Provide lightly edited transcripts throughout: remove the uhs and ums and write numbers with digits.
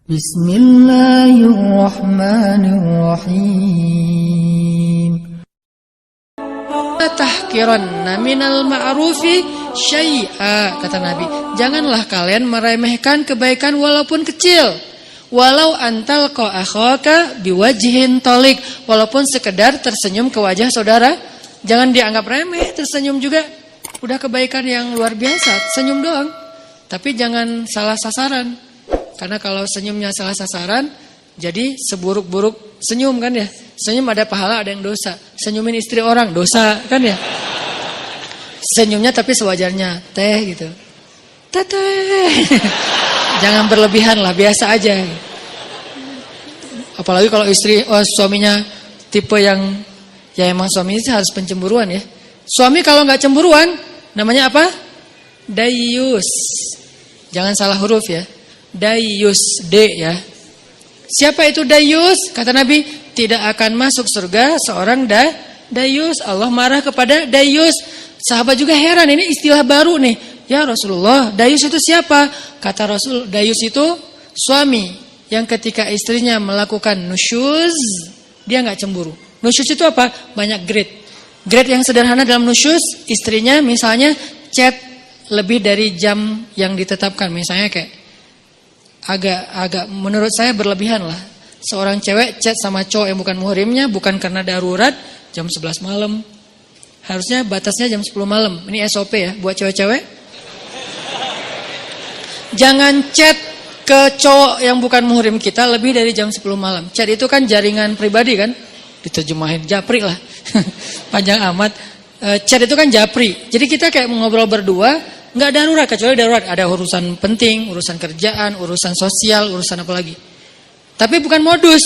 Bismillahirrahmanirrahim. Tahqiranna minal ma'rufi syai'a, kata Nabi. Janganlah kalian meremehkan kebaikan walaupun kecil. Walau antal ko akhaka biwajhin tolik, walaupun sekedar tersenyum ke wajah saudara, jangan dianggap remeh. Tersenyum juga udah kebaikan yang luar biasa. Senyum doang, tapi jangan salah sasaran. Karena kalau senyumnya salah sasaran, jadi seburuk-buruk senyum kan ya. Senyum ada pahala, ada yang dosa. Senyumin istri orang, dosa kan ya. Senyumnya tapi sewajarnya, teh gitu. Teteh. Jangan berlebihan lah, biasa aja. Apalagi kalau suaminya tipe yang, ya emang suami itu harus pencemburuan ya. Suami kalau nggak cemburuan, namanya apa? Dayus. Jangan salah huruf ya. Dayus, D ya. Siapa itu dayus? Kata Nabi, tidak akan masuk surga seorang dayus. Allah marah kepada dayus. Sahabat juga heran, ini istilah baru nih. Ya Rasulullah, dayus itu siapa? Kata Rasul, dayus itu suami yang ketika istrinya melakukan nusyuz, dia nggak cemburu. Nusyuz itu apa? Banyak grade. Grade yang sederhana dalam nusyuz, istrinya misalnya chat lebih dari jam yang ditetapkan. Misalnya kayak agak menurut saya berlebihan lah. Seorang cewek chat sama cowok yang bukan muhrimnya, bukan karena darurat, jam 11 malam. Harusnya batasnya jam 10 malam. Ini SOP ya buat cewek-cewek. Jangan chat ke cowok yang bukan muhrim kita lebih dari jam 10 malam. Chat itu kan jaringan pribadi kan. Diterjemahin japri lah. Panjang amat. Chat itu kan japri. Jadi kita kayak ngobrol berdua. Nggak darurat, kecuali darurat. Ada urusan penting, urusan kerjaan, urusan sosial, urusan apa lagi. Tapi bukan modus.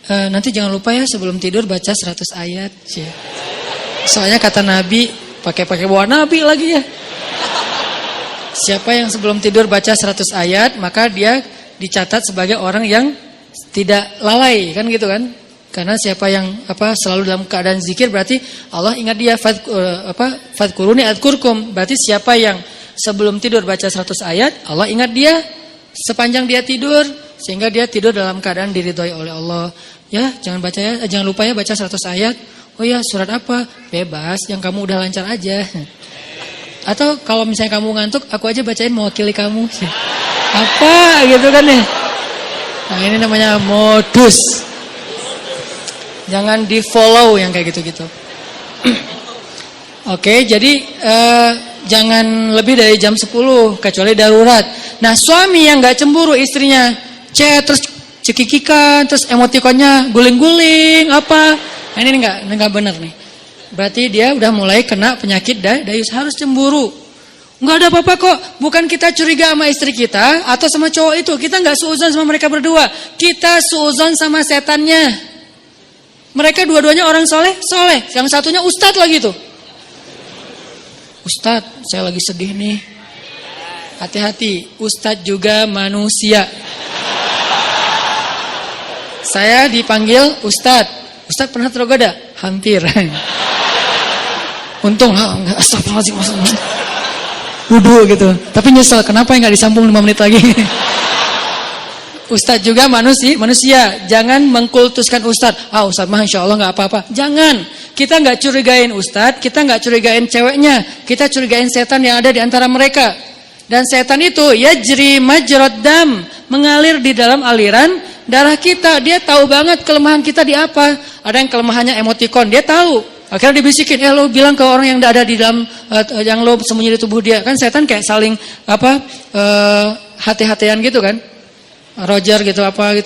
Nanti jangan lupa ya sebelum tidur baca 100 ayat. Soalnya kata Nabi, pakai bawa Nabi lagi ya. Siapa yang sebelum tidur baca 100 ayat, maka dia dicatat sebagai orang yang tidak lalai, kan gitu kan? Karena siapa yang selalu dalam keadaan zikir, berarti Allah ingat dia. Fadkuruni adkurkum, berarti siapa yang sebelum tidur baca 100 ayat, Allah ingat dia sepanjang dia tidur, sehingga dia tidur dalam keadaan diridhoi oleh Allah. Ya, jangan lupa ya baca 100 ayat. Oh ya, surat apa? Bebas, yang kamu udah lancar aja. Atau kalau misalnya kamu ngantuk, aku aja bacain mewakili kamu. Apa gitu kan ya? Nah, ini namanya modus. Jangan di follow yang kayak gitu-gitu. Oke, jadi jangan lebih dari jam 10 kecuali darurat. Nah, suami yang nggak cemburu istrinya chat terus cekikikan, terus emotikonnya guling-guling apa? Nah, ini nggak benar nih. Berarti dia udah mulai kena penyakit dayus, harus cemburu. Nggak ada apa-apa kok. Bukan kita curiga sama istri kita atau sama cowok itu. Kita nggak suudzon sama mereka berdua. Kita suudzon sama setannya. Mereka dua-duanya orang soleh. Yang satunya ustadz lagi tuh. Ustadz, saya lagi sedih nih. Hati-hati, ustadz juga manusia. Saya dipanggil ustadz. Ustadz pernah tergoda? Hampir. Untung, astagfirullahaladzim. Wudu gitu. Tapi nyesel, kenapa nggak disambung 5 menit lagi? Ustadz juga manusia. Jangan mengkultuskan ustadz. Ustadz mah insya Allah nggak apa-apa. Jangan. Kita nggak curigain ustadz. Kita nggak curigain ceweknya. Kita curigain setan yang ada di antara mereka. Dan setan itu yajri majrad dam, mengalir di dalam aliran darah kita. Dia tahu banget kelemahan kita di apa. Ada yang kelemahannya emotikon. Dia tahu. Akhirnya dibisikin. Lo bilang ke orang yang ada di dalam yang lo sembunyi di tubuh dia. Kan setan kayak saling hati-hatian gitu kan. Roger gitu apa.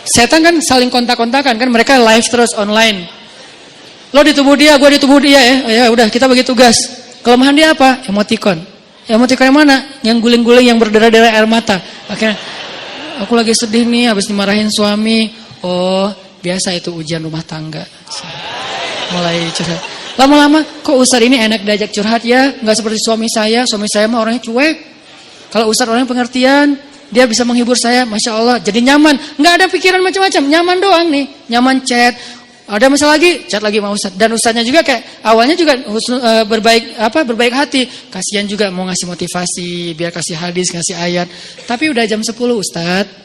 Setan kan saling kontak-kontakan kan, mereka live terus online. Lo di tubuh dia, gue di tubuh dia ya. Ya udah kita bagi tugas. Kelemahan dia apa? Emotikon. Emotikon yang mana? Yang guling-guling, yang berdarah-darah air mata. Akhirnya aku lagi sedih nih habis dimarahin suami. Oh, biasa itu ujian rumah tangga. Mulai curhat. Lama-lama kok Ustadz ini enak diajak curhat ya? Nggak seperti suami saya. Suami saya mah orangnya cuek. Kalau Ustadz orangnya pengertian. Dia bisa menghibur saya, Masya Allah. Jadi nyaman. Nggak ada pikiran macam-macam. Nyaman doang nih. Nyaman chat. Ada masalah lagi, chat lagi sama Ustadz. Dan Ustadznya juga kayak awalnya juga berbaik hati. Kasihan juga mau ngasih motivasi, biar kasih hadis, ngasih ayat. Tapi udah jam 10 Ustadz.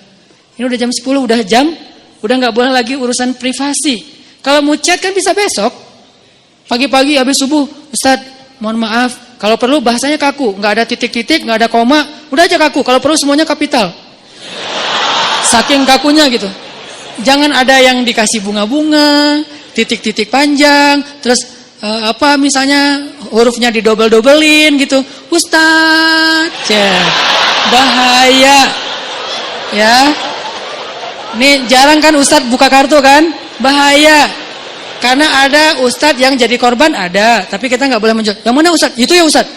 Ini udah jam 10, udah nggak boleh lagi urusan privasi. Kalau mau chat kan bisa besok. Pagi-pagi habis subuh, Ustadz, mohon maaf. Kalau perlu bahasanya kaku, nggak ada titik-titik, nggak ada koma, udah aja kaku. Kalau perlu semuanya kapital. Saking kakunya gitu. Jangan ada yang dikasih bunga-bunga, titik-titik panjang, terus misalnya hurufnya didobel-dobelin gitu. Ustadz, bahaya. Ya. Nih jarang kan Ustadz buka kartu kan? Bahaya. Karena ada Ustadz yang jadi korban ada, tapi kita nggak boleh menjudge. Yang mana Ustadz? Itu ya Ustadz.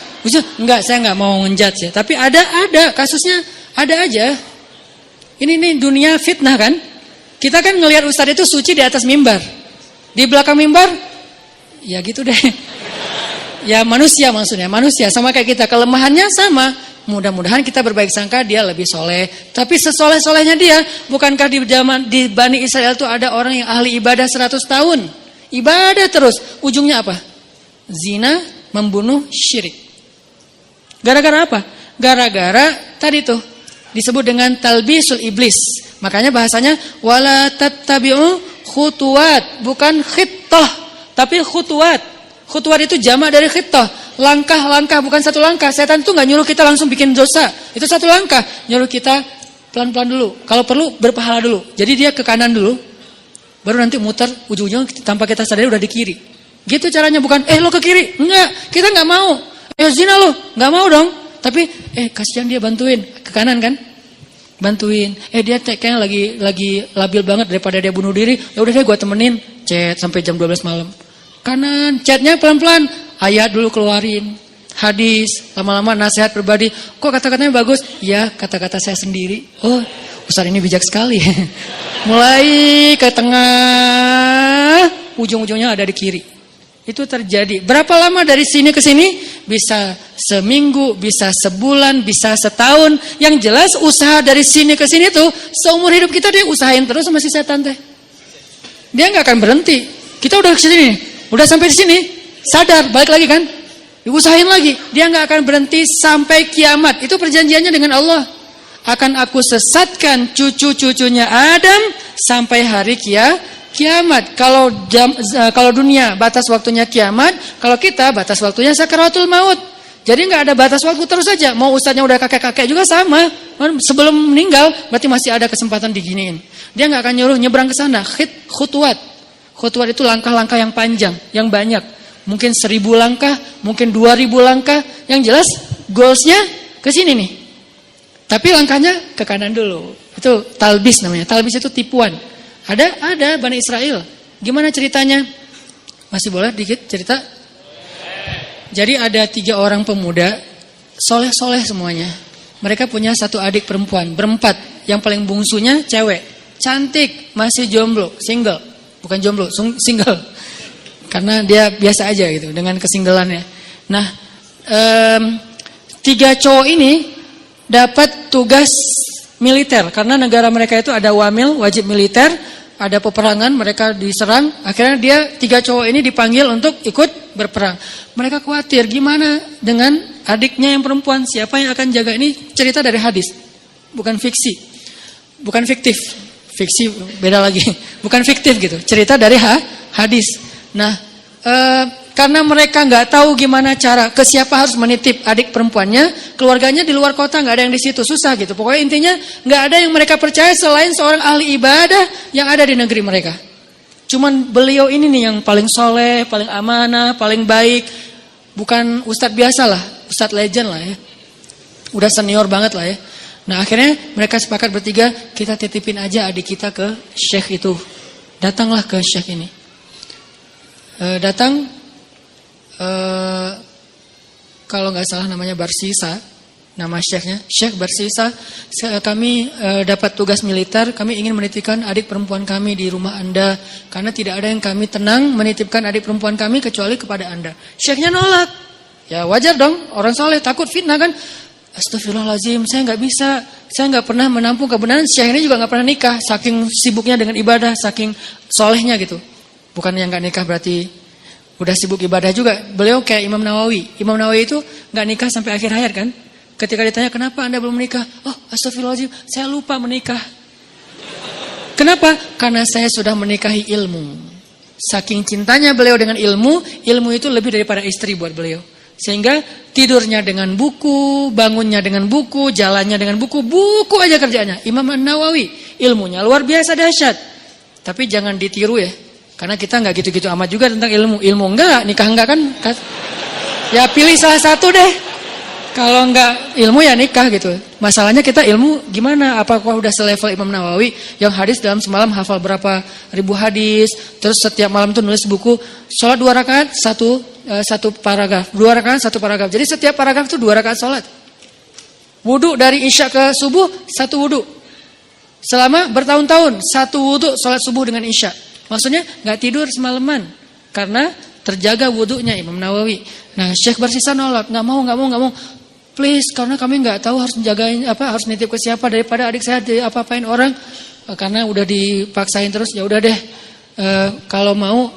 Enggak, saya nggak mau menjudge ya. Tapi ada kasusnya ada aja. Ini dunia fitnah kan? Kita kan ngelihat Ustadz itu suci di atas mimbar. Di belakang mimbar, ya gitu deh. Ya manusia maksudnya, manusia sama kayak kita. Kelemahannya sama. Mudah-mudahan kita berbaik sangka dia lebih soleh. Tapi sesoleh-solehnya dia, bukankah di Bani Israel itu ada orang yang ahli ibadah 100 tahun? Ibadah terus. Ujungnya apa? Zina, membunuh, syirik. Gara-gara apa? Gara-gara tadi tuh disebut dengan talbisul iblis. Makanya bahasanya wala tattabi'u khutuwat, bukan khittah, tapi khutuwat. Khutuwat itu jamak dari khittah. Langkah-langkah, bukan satu langkah. Setan itu enggak nyuruh kita langsung bikin dosa. Itu satu langkah. Nyuruh kita pelan-pelan dulu. Kalau perlu berpahala dulu. Jadi dia ke kanan dulu. Baru nanti muter ujung-ujung tanpa kita sadari udah di kiri. Gitu caranya, bukan lo ke kiri. Enggak, kita enggak mau. Zina lo, enggak mau dong. Tapi kasihan dia, bantuin ke kanan kan? Bantuin. Dia kayaknya lagi labil banget daripada dia bunuh diri. Ya udah deh gue temenin. Chat sampai jam 12 malam. Kanan, chatnya pelan-pelan. Ayat dulu keluarin. Hadis, lama-lama nasihat pribadi. Kok kata-katanya bagus? Ya, kata-kata saya sendiri. Oh, Ustaz ini bijak sekali. Mulai ke tengah, ujung-ujungnya ada di kiri. Itu terjadi. Berapa lama dari sini ke sini? Bisa seminggu, bisa sebulan, bisa setahun. Yang jelas usaha dari sini ke sini tuh seumur hidup kita dia usahain terus sama si setan teh. Dia nggak akan berhenti. Kita udah ke sini, udah sampai di sini, sadar balik lagi kan? Diusahain lagi. Dia nggak akan berhenti sampai kiamat. Itu perjanjiannya dengan Allah. Akan aku sesatkan cucu-cucunya Adam sampai hari kiamat. Kalau dunia batas waktunya kiamat, kalau kita batas waktunya sakaratul maut. Jadi nggak ada batas waktu, terus saja. Mau ustadznya udah kakek-kakek juga sama. Sebelum meninggal berarti masih ada kesempatan diginiin. Dia nggak akan nyuruh nyebrang ke sana. Khutuwat. Khutuwat itu langkah-langkah yang panjang, yang banyak. Mungkin 1000 langkah, mungkin 2000 langkah. Yang jelas goalsnya ke sini nih. Tapi langkahnya ke kanan dulu. Itu talbis namanya. Talbis itu tipuan. Ada Bani Israel. Gimana ceritanya? Masih boleh dikit cerita? Jadi ada 3 orang pemuda, soleh-soleh semuanya. Mereka punya 1 adik perempuan, berempat. Yang paling bungsunya cewek, cantik, masih jomblo, single. Bukan jomblo, single. Karena dia biasa aja gitu dengan kesinggelannya. Nah, 3 cowok ini dapat tugas militer karena negara mereka itu ada wamil, wajib militer, ada peperangan, mereka diserang. Akhirnya dia 3 cowok ini dipanggil untuk ikut berperang. Mereka khawatir gimana dengan adiknya yang perempuan, siapa yang akan jaga. Ini cerita dari hadis, bukan fiksi, bukan fiktif. Fiksi beda lagi, bukan fiktif gitu. Cerita dari hadis. Nah, karena mereka nggak tahu gimana cara ke siapa harus menitip adik perempuannya, keluarganya di luar kota, nggak ada yang di situ, susah gitu. Pokoknya intinya nggak ada yang mereka percaya selain seorang ahli ibadah yang ada di negeri mereka. Cuman beliau ini nih yang paling soleh, paling amanah, paling baik. Bukan ustadz biasa lah, ustadz legend lah ya. Udah senior banget lah ya. Nah akhirnya mereka sepakat bertiga, kita titipin aja adik kita ke syekh itu. Datanglah ke syekh ini. Kalau nggak salah namanya Barsisa, nama syekhnya, Syekh Barsisa. Kami dapat tugas militer, kami ingin menitipkan adik perempuan kami di rumah Anda karena tidak ada yang kami tenang menitipkan adik perempuan kami kecuali kepada Anda. Syekhnya nolak. Ya wajar dong, orang soleh takut fitnah kan. Astagfirullahaladzim, saya nggak bisa, saya nggak pernah menampung kebenaran. Syekh ini juga nggak pernah nikah, saking sibuknya dengan ibadah, saking solehnya gitu. Bukan yang nggak nikah berarti udah sibuk ibadah juga. Beliau kayak Imam Nawawi. Imam Nawawi itu nggak nikah sampai akhir hayat kan? Ketika ditanya kenapa Anda belum menikah? Oh, astagfirullahaladzim, saya lupa menikah. Kenapa? Karena saya sudah menikahi ilmu. Saking cintanya beliau dengan ilmu, ilmu itu lebih daripada istri buat beliau. Sehingga tidurnya dengan buku, bangunnya dengan buku, jalannya dengan buku, buku aja kerjanya. Imam Nawawi, ilmunya luar biasa dahsyat. Tapi jangan ditiru ya. Karena kita nggak gitu-gitu amat juga tentang ilmu. Ilmu enggak, nikah enggak kan? Ya pilih salah satu deh. Kalau enggak ilmu ya nikah gitu. Masalahnya kita ilmu gimana? Apakah udah selevel Imam Nawawi yang hadis dalam semalam hafal berapa ribu hadis, terus setiap malam tuh nulis buku, sholat 2 rakaat satu paragraf, 2 rakaat 1 paragraf. Jadi setiap paragraf tuh 2 rakaat sholat. Wudu dari isya ke subuh 1 wudu. Selama bertahun-tahun 1 wudu sholat subuh dengan isya. Maksudnya nggak tidur semalaman karena terjaga wudunya Imam Nawawi. Nah Syekh bersisa nolak, nggak mau. Please, karena kami nggak tahu harus menjagain apa, harus nitip ke siapa daripada adik saya apa-apain orang. Karena udah dipaksain terus, ya udah deh. Kalau mau,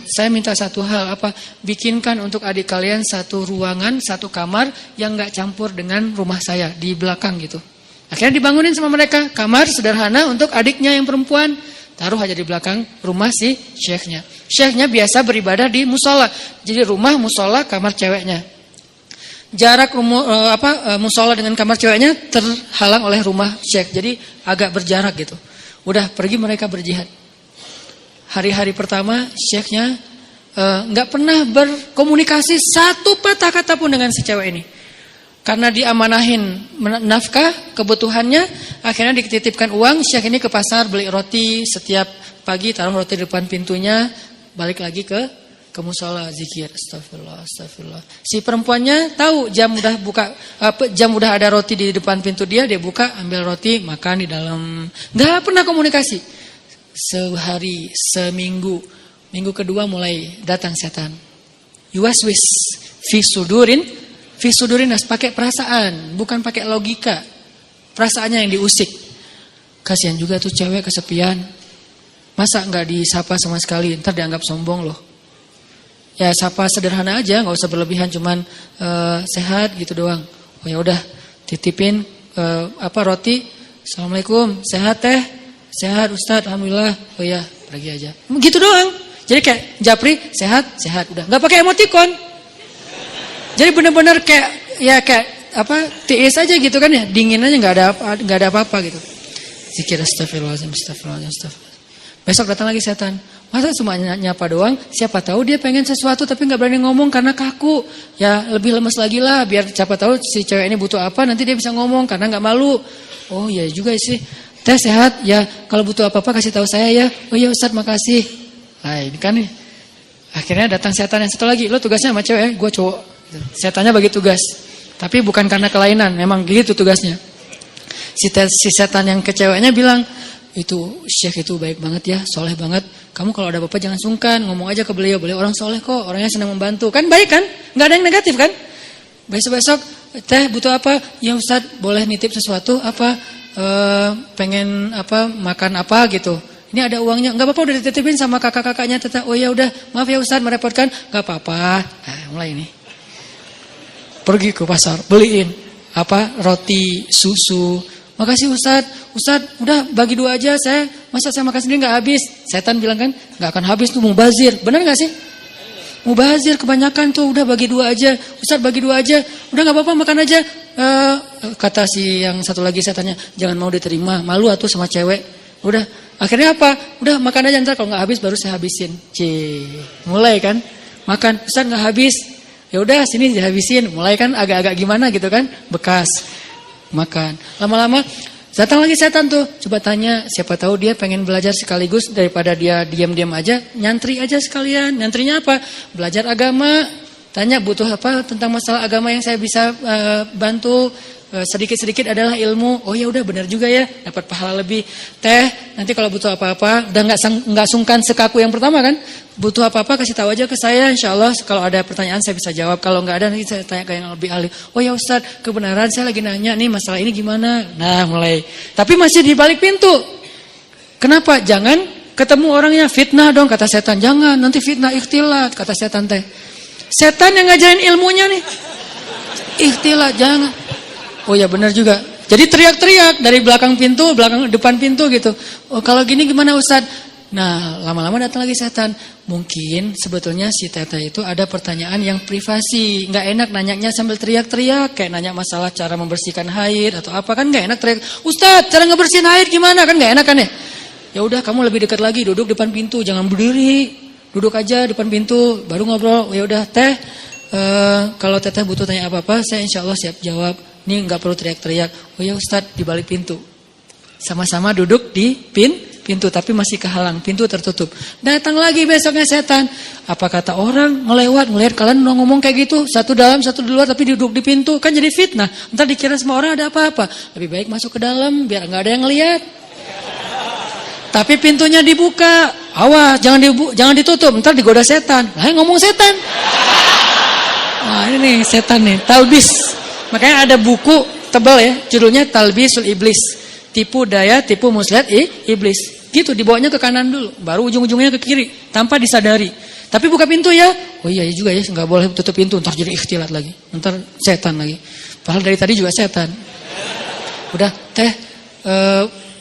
saya minta satu hal apa, bikinkan untuk adik kalian satu ruangan, satu kamar yang nggak campur dengan rumah saya di belakang gitu. Akhirnya dibangunin sama mereka kamar sederhana untuk adiknya yang perempuan, taruh aja di belakang rumah si syekhnya. Syekhnya biasa beribadah di musola, jadi rumah musola kamar ceweknya. Jarak musola dengan kamar ceweknya terhalang oleh rumah syekh. Jadi agak berjarak gitu. Udah pergi mereka berjihad. Hari-hari pertama syekhnya nggak pernah berkomunikasi satu patah kata pun dengan si cewek ini. Karena diamanahin nafkah kebutuhannya, akhirnya dititipkan uang. Syekh ini ke pasar beli roti setiap pagi, taruh roti di depan pintunya, balik lagi ke musola zikir astagfirullah. Si perempuannya tahu jam udah ada roti di depan pintu dia buka, ambil roti, makan di dalam. Enggak pernah komunikasi. Sehari, seminggu, minggu kedua mulai datang setan. Yuwaswis fi sudurin nas, pakai perasaan, bukan pakai logika. Perasaannya yang diusik. Kasihan juga tuh cewek kesepian. Masa enggak disapa sama sekali, ntar dianggap sombong loh. Ya sapa sederhana aja, nggak usah berlebihan, cuman sehat gitu doang. Oh ya udah, titipin roti. Assalamualaikum, sehat teh, sehat Ustadz, alhamdulillah. Oh ya, pergi aja. Gitu doang. Jadi kayak japri, sehat, udah. Nggak pakai emoticon. Jadi bener-bener kayak tiis aja gitu kan ya, dingin aja, nggak ada apa-apa gitu. Zikir astagfirullahaladzim. Besok datang lagi setan. Masa cuma nyapa doang? Siapa tahu dia pengen sesuatu tapi nggak berani ngomong karena kaku. Ya lebih lemes lagi lah, biar siapa tahu si cewek ini butuh apa, nanti dia bisa ngomong karena nggak malu. Oh ya juga sih. Teh sehat ya, kalau butuh apa-apa kasih tahu saya ya. Oh ya Ustadz makasih. Nah ini kan nih. Akhirnya datang setan yang satu lagi. Lo tugasnya sama cewek, gue cowok. Setannya bagi tugas. Tapi bukan karena kelainan, memang gitu tugasnya. Si setan yang ke ceweknya bilang, itu syekh itu baik banget ya, soleh banget. Kamu kalau ada apa-apa jangan sungkan, ngomong aja ke beliau orang soleh kok, orangnya senang membantu. Kan baik kan? Nggak ada yang negatif kan? Besok-besok, teh butuh apa? Ya Ustadz boleh nitip sesuatu apa? Pengen makan apa gitu. Ini ada uangnya, nggak apa-apa udah dititipin sama kakak-kakaknya. Oh ya udah, maaf ya Ustadz merepotkan. Nggak apa-apa. Nah, mulai ini. Pergi ke pasar, beliin roti, susu. Makasih Ustadz udah bagi 2 aja, masa saya makan sendiri nggak habis. Setan bilang kan nggak akan habis tuh, mubazir. Benar nggak sih? Mubazir kebanyakan tuh, udah bagi 2 aja. Ustadz bagi 2 aja, udah nggak apa-apa makan aja. Kata si yang satu lagi setannya, jangan mau diterima, malu atuh sama cewek. Udah akhirnya udah makan aja, ntar kalau nggak habis baru saya habisin. Mulai kan makan, Ustadz nggak habis. Ya udah sini dihabisin. Mulai kan agak-agak gimana gitu kan, bekas. Makan. Lama-lama datang lagi setan tuh. Coba tanya, siapa tahu dia pengen belajar sekaligus daripada dia diam-diam aja, nyantri aja sekalian. Nyantrinya apa? Belajar agama. Tanya butuh apa tentang masalah agama yang saya bisa bantu. Sedikit-sedikit adalah ilmu. Oh ya udah benar juga ya, dapat pahala lebih. Teh, nanti kalau butuh apa-apa, udah nggak sungkan sekaku yang pertama kan? Butuh apa-apa kasih tahu aja ke saya, insya Allah kalau ada pertanyaan saya bisa jawab. Kalau nggak ada nanti saya tanya ke yang lebih ahli. Oh ya Ustadz, kebenaran saya lagi nanya nih masalah ini gimana? Nah mulai. Tapi masih di balik pintu. Kenapa? Jangan Ketemu orangnya fitnah dong kata setan. Jangan, nanti fitnah ikhtilat kata setan teh. Setan yang ngajarin ilmunya nih. Ikhtilat, jangan. Oh ya benar juga. Jadi teriak-teriak dari belakang pintu, depan pintu gitu. Oh kalau gini gimana Ustaz? Nah lama-lama datang lagi setan. Mungkin sebetulnya si teteh itu ada pertanyaan yang privasi. Nggak enak nanyanya sambil teriak-teriak. Kayak nanya masalah cara membersihkan haid atau apa kan nggak enak teriak. Ustaz cara ngebersihin haid gimana kan nggak enak kan ya? Ya udah kamu lebih dekat lagi duduk depan pintu. Jangan berdiri. Duduk aja depan pintu baru ngobrol. Ya udah teh kalau teteh butuh tanya apa-apa saya insya Allah siap jawab. Ini nggak perlu teriak-teriak. Oh ya Ustaz di balik pintu. Sama-sama duduk di pintu tapi masih kehalang, pintu tertutup. Datang lagi besoknya setan. Apa kata orang ngelihat kalian ngomong kayak gitu, satu dalam satu di luar tapi duduk di pintu, kan jadi fitnah. Ntar dikira semua orang ada apa-apa. Lebih baik masuk ke dalam biar nggak ada yang ngelihat. Tapi pintunya dibuka, awas jangan ditutup, ntar digoda setan. Lah ngomong setan. Nah ini nih setan nih, talbis. Makanya ada buku tebal ya, judulnya Talbisul Iblis. Tipu daya, tipu muslihat iblis. Gitu dibawanya ke kanan dulu, baru ujung-ujungnya ke kiri tanpa disadari. Tapi buka pintu ya. Oh iya juga ya, nggak boleh tutup pintu, ntar jadi ikhtilat lagi. Ntar setan lagi. Padahal dari tadi juga setan. Udah teh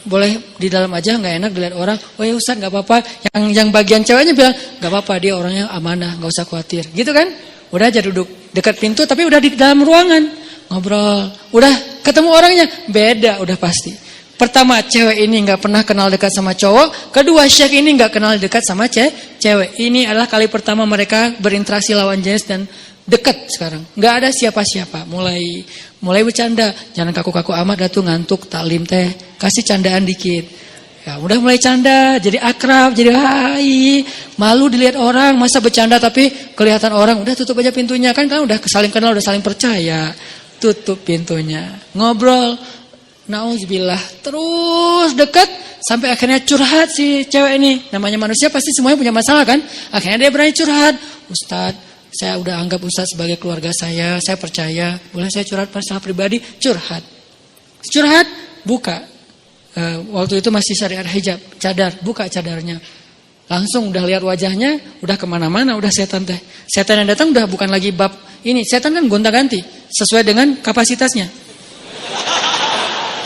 boleh di dalam aja, nggak enak dilihat orang. Oh ya Ustaz nggak apa-apa. Yang bagian ceweknya bilang nggak apa-apa, dia orangnya amanah, nggak usah khawatir. Gitu kan? Udah aja duduk dekat pintu, tapi udah di dalam ruangan ngobrol. Udah ketemu orangnya beda, udah pasti. Pertama, cewek ini nggak pernah kenal dekat sama cowok. Kedua, syekh ini nggak kenal dekat sama cewek. Ini adalah kali pertama mereka berinteraksi lawan jenis dan dekat sekarang. Nggak ada siapa-siapa. Mulai bercanda. Jangan kaku-kaku amat, dah tuh ngantuk taklim teh. Kasih candaan dikit. Ya, udah mulai canda, jadi akrab, jadi hai. Malu dilihat orang, masa bercanda tapi kelihatan orang. Udah tutup aja pintunya kan udah saling kenal, udah saling percaya. Tutup pintunya, ngobrol. Nauzubillah, terus dekat sampai akhirnya curhat si cewek ini. Namanya manusia pasti semuanya punya masalah kan? Akhirnya dia berani curhat. Ustaz, saya udah anggap Ustaz sebagai keluarga saya percaya. Boleh saya curhat masalah pribadi? Curhat, buka. Waktu itu masih syariat hijab, cadar, buka cadarnya. Langsung udah lihat wajahnya, udah kemana-mana, udah setan teh. Setan yang datang udah bukan lagi bab ini. Setan kan gonta-ganti sesuai dengan kapasitasnya.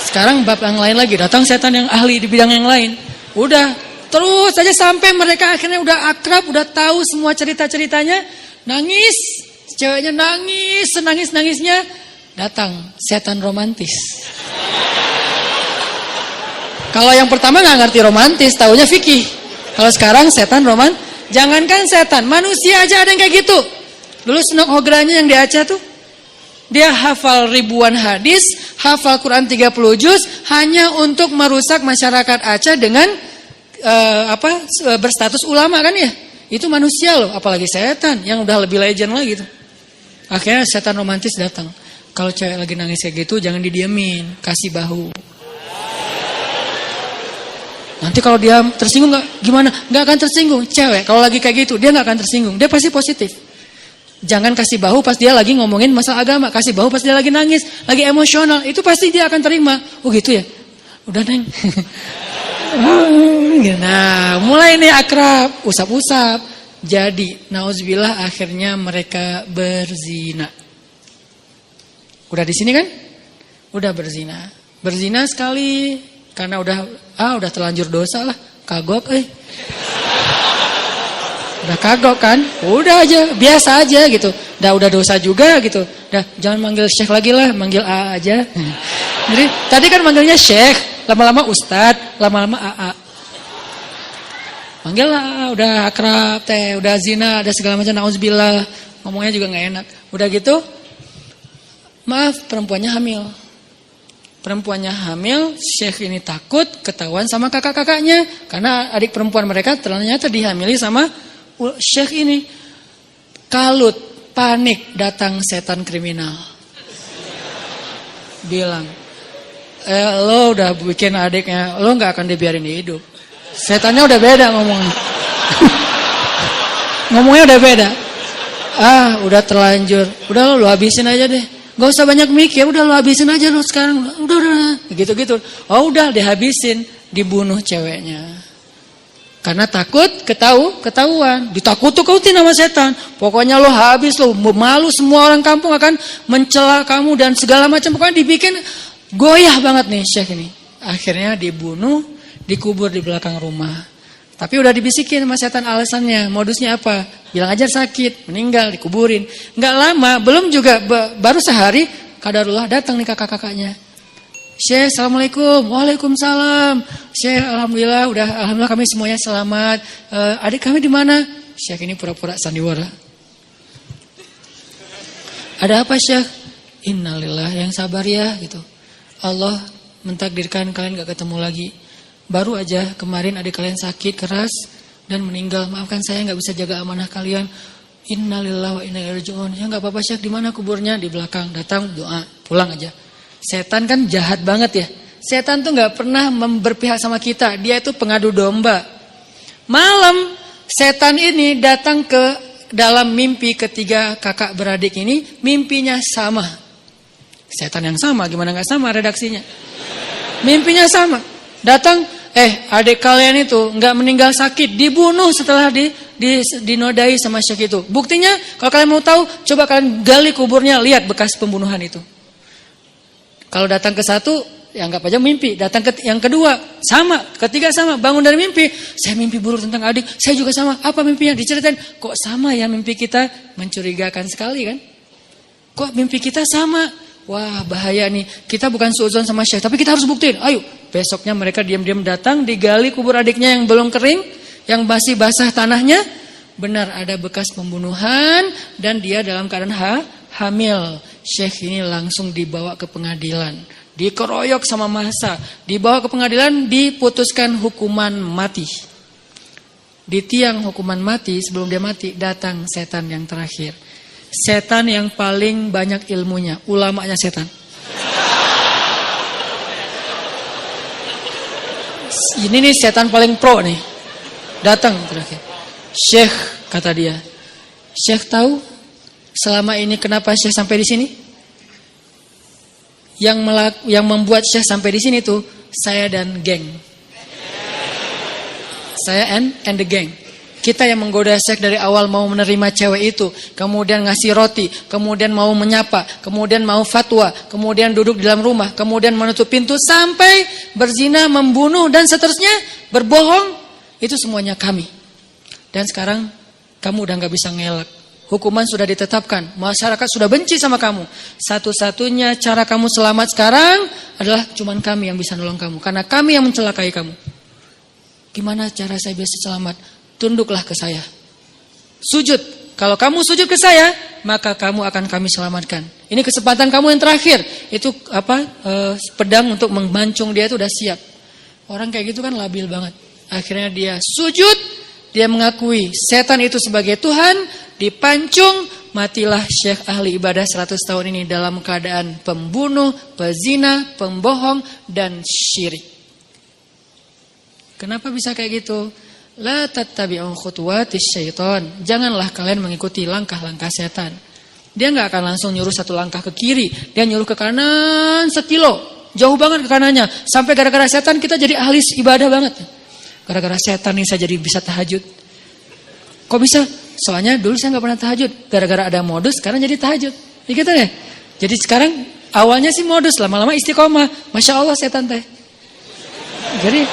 Sekarang bab yang lain lagi, datang setan yang ahli di bidang yang lain. Udah, terus saja sampai mereka akhirnya udah akrab, udah tahu semua cerita-ceritanya. Nangis, ceweknya nangis, senangis-nangisnya. Datang setan romantis. Kalau yang pertama nggak ngerti romantis, taunya fikih. Kalau sekarang setan jangankan setan, manusia aja ada yang kayak gitu. Dulu Senok Hogranya yang di Aceh tuh. Dia hafal ribuan hadis, hafal Quran 30 juz hanya untuk merusak masyarakat Aceh dengan berstatus ulama kan ya. Itu manusia loh, apalagi setan yang udah lebih legend lagi tuh. Akhirnya setan romantis datang. Kalau cewek lagi nangis kayak gitu jangan didiemin, kasih bahu. Nanti kalau dia tersinggung gimana? Nggak akan tersinggung. Cewek kalau lagi kayak gitu dia nggak akan tersinggung, dia pasti positif. Jangan kasih bahu pas dia lagi ngomongin masalah agama. Kasih bahu pas dia lagi nangis, lagi emosional. Itu pasti dia akan terima. Oh gitu ya? Udah Neng. Nah mulai nih akrab, usap-usap. Jadi nauzubillah akhirnya mereka berzina. Udah di sini kan? Udah berzina. Berzina sekali. Karena udah terlanjur dosa lah. Kagok Udah kagok kan, udah aja, biasa aja gitu. Udah dosa juga gitu. Jangan manggil syekh lagi lah, manggil A aja. Jadi tadi kan manggilnya syekh, lama-lama ustad, lama-lama AA. Manggil lah, udah akrab teh, udah zina, ada segala macam, nauzubillah. Ngomongnya juga nggak enak. Udah gitu, maaf perempuannya hamil, syekh ini takut ketahuan sama kakak-kakaknya. Karena adik perempuan mereka ternyata dihamili sama syekh ini. Kalut, panik, datang setan kriminal. Bilang, lo udah bikin adiknya, lo gak akan dibiarin hidup. Setannya udah beda ngomongnya. Ngomongnya udah beda. Udah terlanjur. Udah lo habisin aja deh. Gak usah banyak mikir, udah lo habisin aja lo sekarang. Udah. Gitu-gitu. Oh udah dihabisin, dibunuh ceweknya. Karena takut ketahuan. Ditakut-takutin sama setan. Pokoknya lo habis lo, malu, semua orang kampung akan mencela kamu dan segala macam. Pokoknya dibikin goyah banget nih Syekh ini. Akhirnya dibunuh, dikubur di belakang rumah. Tapi udah dibisikin sama setan alasannya, modusnya apa? Bilang aja sakit, meninggal, dikuburin. Nggak lama, belum juga, baru sehari, kadarullah datang nih kakak-kakaknya. Syekh, assalamualaikum. Waalaikumsalam. Syekh, alhamdulillah kami semuanya selamat. Adik kami di mana? Syekh ini pura-pura sandiwara. Ada apa Syekh? Innalillah, yang sabar ya gitu. Allah mentakdirkan kalian gak ketemu lagi. Baru aja kemarin adik kalian sakit keras dan meninggal. Maafkan saya gak bisa jaga amanah kalian. Innalillah wa inna ilaihi raji'un. Ya gak apa-apa Syekh, di mana kuburnya? Di belakang. Datang, doa, pulang aja. Setan kan jahat banget ya. Setan tuh gak pernah berpihak sama kita. Dia itu pengadu domba. Malam setan ini datang ke dalam mimpi ketiga kakak beradik ini. Mimpinya sama. Setan yang sama, gimana gak sama redaksinya. Mimpinya sama. Datang, adik kalian itu gak meninggal sakit. Dibunuh setelah dinodai sama Syekh itu. Buktinya kalau kalian mau tahu, coba kalian gali kuburnya, lihat bekas pembunuhan itu. Kalau datang ke satu, ya anggap aja mimpi. Datang ke yang kedua, sama. Ketiga sama, bangun dari mimpi. Saya mimpi buruk tentang adik, saya juga sama. Apa mimpinya? Diceritain. Kok sama ya mimpi kita? Mencurigakan sekali kan? Kok mimpi kita sama? Wah bahaya nih. Kita bukan suudzon sama Syekh, tapi kita harus buktiin. Ayo. Besoknya mereka diam-diam datang, digali kubur adiknya yang belum kering, yang masih basah tanahnya. Benar ada bekas pembunuhan dan dia dalam keadaan hamil. Syekh ini langsung dibawa ke pengadilan, dikeroyok sama massa, dibawa ke pengadilan, diputuskan hukuman mati. Di tiang hukuman mati, sebelum dia mati, datang setan yang terakhir. Setan yang paling banyak ilmunya, ulamanya setan. Ini nih setan paling pro nih. Datang terakhir. Syekh, kata dia. Syekh tahu selama ini kenapa Syekh sampai di sini? Yang membuat Syekh sampai di sini tuh saya dan geng. Saya and the gang. Kita yang menggoda Syekh dari awal mau menerima cewek itu, kemudian ngasih roti, kemudian mau menyapa, kemudian mau fatwa, kemudian duduk di dalam rumah, kemudian menutup pintu sampai berzina, membunuh dan seterusnya, berbohong, itu semuanya kami. Dan sekarang kamu udah gak bisa ngelak. Hukuman sudah ditetapkan, masyarakat sudah benci sama kamu. Satu-satunya cara kamu selamat sekarang adalah cuman kami yang bisa nolong kamu, karena kami yang mencelakai kamu. Gimana cara saya bisa selamat? Tunduklah ke saya. Sujud. Kalau kamu sujud ke saya, maka kamu akan kami selamatkan. Ini kesempatan kamu yang terakhir. Itu pedang untuk memancung dia itu udah siap. Orang kayak gitu kan labil banget. Akhirnya dia sujud, dia mengakui setan itu sebagai Tuhan, dipancung, matilah Syekh ahli ibadah 100 tahun ini dalam keadaan pembunuh, pezina, pembohong dan syirik. Kenapa bisa kayak gitu? La tattabi'u khutuwatis syaitan. Janganlah kalian mengikuti langkah-langkah setan. Dia gak akan langsung nyuruh satu langkah ke kiri. Dia nyuruh ke kanan sekilo. Jauh banget ke kanannya. Sampai gara-gara setan kita jadi ahli ibadah banget. Gara-gara setan nih saya jadi bisa tahajud. Kok bisa? Soalnya dulu saya gak pernah tahajud. Gara-gara ada modus sekarang jadi tahajud. Gitu ya. Jadi sekarang awalnya sih modus. Lama-lama istiqomah. Masya Allah setan teh. Jadi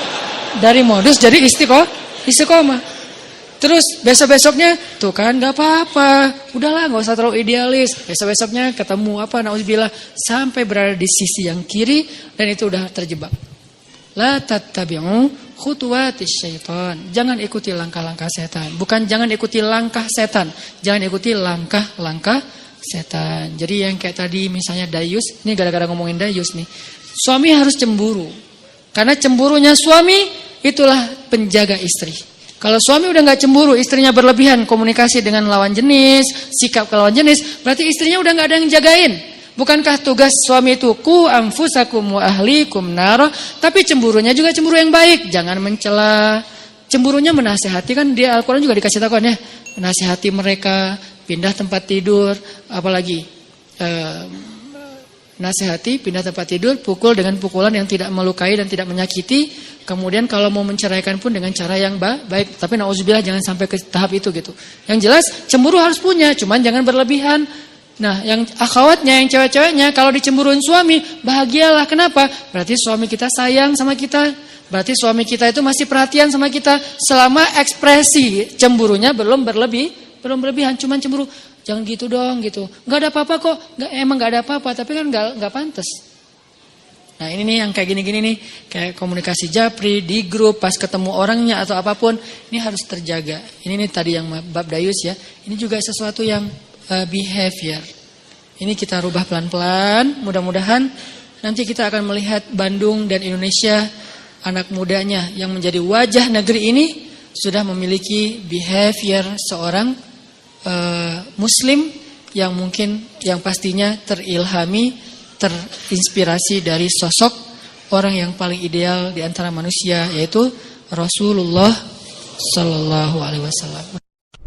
dari modus jadi istiqomah. Terus besok-besoknya tuh kan gak apa-apa, udahlah gak usah terlalu idealis. Besok-besoknya ketemu na'udzubillah, sampai berada di sisi yang kiri dan itu udah terjebak. La tattabi'u khutuwatis syaitan. Jangan ikuti langkah-langkah setan. Bukan jangan ikuti langkah setan, jangan ikuti langkah-langkah setan. Jadi yang kayak tadi misalnya dayus, ini gara-gara ngomongin dayus nih. Suami harus cemburu. Karena cemburunya suami itulah penjaga istri. Kalau suami udah gak cemburu, istrinya berlebihan komunikasi dengan lawan jenis, sikap ke lawan jenis, berarti istrinya udah gak ada yang jagain. Bukankah tugas suami itu ku anfusakum wa ahlikum nar? Tapi cemburunya juga cemburu yang baik, jangan mencela. Cemburunya menasihati, kan dia Al-Qur'an juga dikasih tahu kan ya, menasihati mereka, pindah tempat tidur, apalagi nasihati, pindah tempat tidur, pukul dengan pukulan yang tidak melukai dan tidak menyakiti, Kemudian kalau mau menceraikan pun dengan cara yang baik. Tapi nauzubillah jangan sampai ke tahap itu gitu. Yang jelas cemburu harus punya, cuman jangan berlebihan. Nah, yang akhwatnya, yang cewek-ceweknya, kalau dicemburuin suami, bahagialah. Kenapa? Berarti suami kita sayang sama kita. Berarti suami kita itu masih perhatian sama kita. Selama ekspresi cemburunya belum berlebihan, cuman cemburu. Jangan gitu dong gitu. Gak ada apa-apa kok. Emang gak ada apa-apa, tapi kan gak pantas. Nah ini nih yang kayak gini-gini nih. Kayak komunikasi japri, di grup, pas ketemu orangnya atau apapun. Ini harus terjaga. Ini nih tadi yang bab dayus ya. Ini juga sesuatu yang behavior. Ini kita rubah pelan-pelan. Mudah-mudahan nanti kita akan melihat Bandung dan Indonesia, anak mudanya yang menjadi wajah negeri ini sudah memiliki behavior seorang Muslim yang mungkin, yang pastinya terilhami, terinspirasi dari sosok orang yang paling ideal di antara manusia, yaitu Rasulullah Sallallahu Alaihi Wasallam.